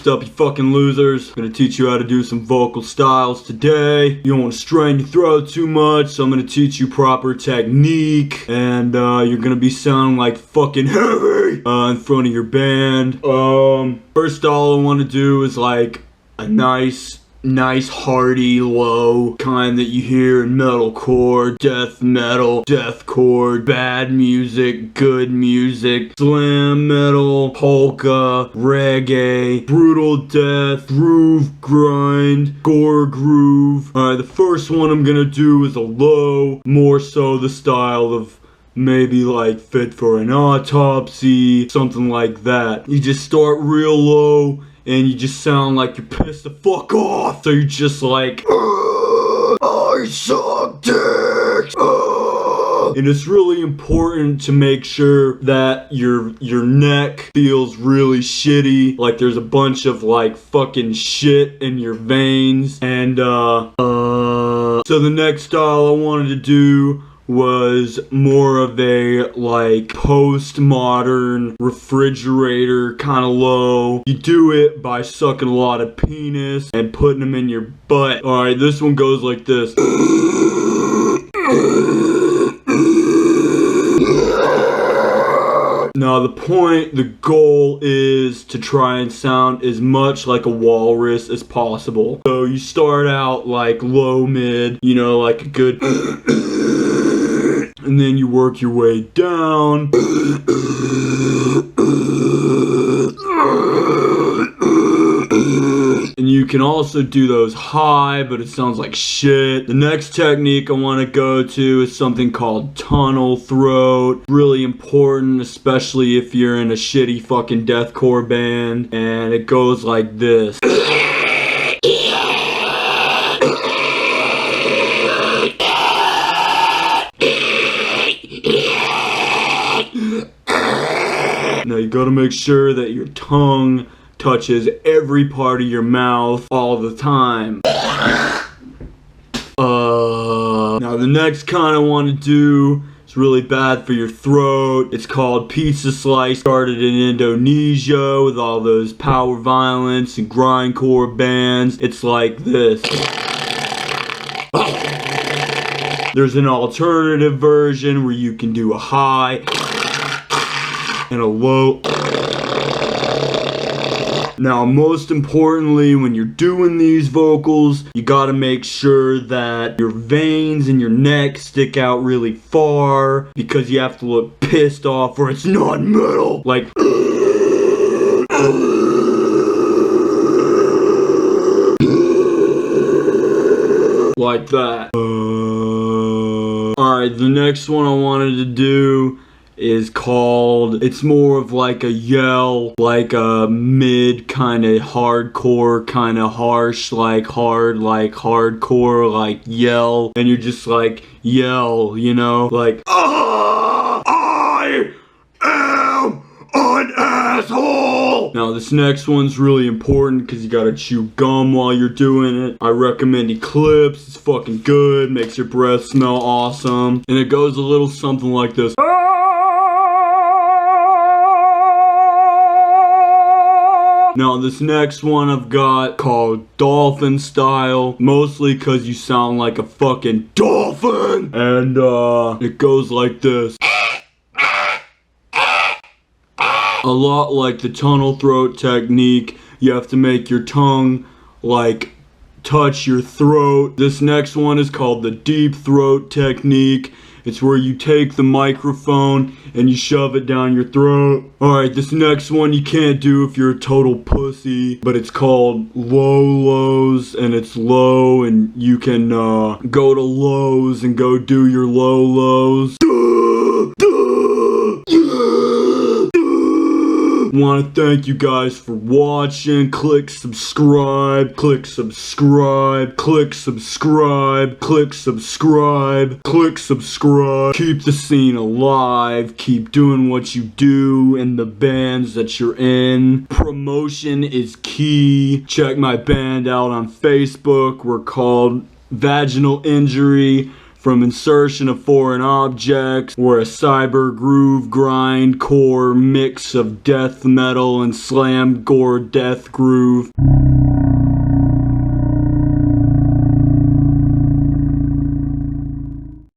Next up, you fucking losers. I'm gonna teach you how to do some vocal styles today. You don't want to strain your throat too much, so I'm gonna teach you proper technique. And you're gonna be sounding like fucking heavy in front of your band. First all I want to do is like a nice hearty low kind that you hear in metalcore, death metal, deathcore, bad music, good music, slam metal, polka, reggae, brutal death, groove grind, gore groove. Alright, the first one I'm gonna do is a low, more so the style of maybe like Fit for an Autopsy, something like that. You just start real low and you just sound like you're pissed the fuck off. So you're just like, I suck dicks. And it's really important to make sure that your neck feels really shitty, like there's a bunch of like fucking shit in your veins. And so the next style I wanted to do was more of a like postmodern refrigerator kind of low. You do it by sucking a lot of penis and putting them in your butt. Alright, this one goes like this. Now the goal is to try and sound as much like a walrus as possible. So you start out like low mid, you know, like a good and then you work your way down. And you can also do those high, but it sounds like shit. The next technique I want to go to is something called tunnel throat. Really important, especially if you're in a shitty fucking deathcore band. And it goes like this. Now you gotta make sure that your tongue touches every part of your mouth all the time. Now the next kind I want to do is really bad for your throat. It's called Pizza Slice. Started in Indonesia with all those power violence and grindcore bands. It's like this. There's an alternative version where you can do a high and a low. Now, most importantly, when you're doing these vocals, you gotta make sure that your veins in your neck stick out really far, because you have to look pissed off or it's not metal. Like, like that. Alright, the next one I wanted to do is called, it's more of like a yell, like a mid kind of hardcore, kind of harsh, like hard, like hardcore, like yell, and you're just like yell, you know, like I am an asshole. Now this next one's really important because you gotta chew gum while you're doing it. I recommend Eclipse. It's fucking good, makes your breath smell awesome, and it goes a little something like this. Now this next one I've got called Dolphin Style, mostly cause you sound like a fucking dolphin, and it goes like this. A lot like the tunnel throat technique, you have to make your tongue like touch your throat. This next one is called the deep throat technique. It's where you take the microphone and you shove it down your throat. Alright, this next one you can't do if you're a total pussy, but it's called low lows, and it's low, and you can go to Lowe's and go do your low lows. Want to thank you guys for watching. Click subscribe, click subscribe, click subscribe, click subscribe, click subscribe. Keep the scene alive. Keep doing what you do in the bands that you're in. Promotion is key. Check my band out on Facebook. We're called Vaginal Injury. from insertion of foreign objects, or a cyber groove grind core mix of death metal and slam gore death groove.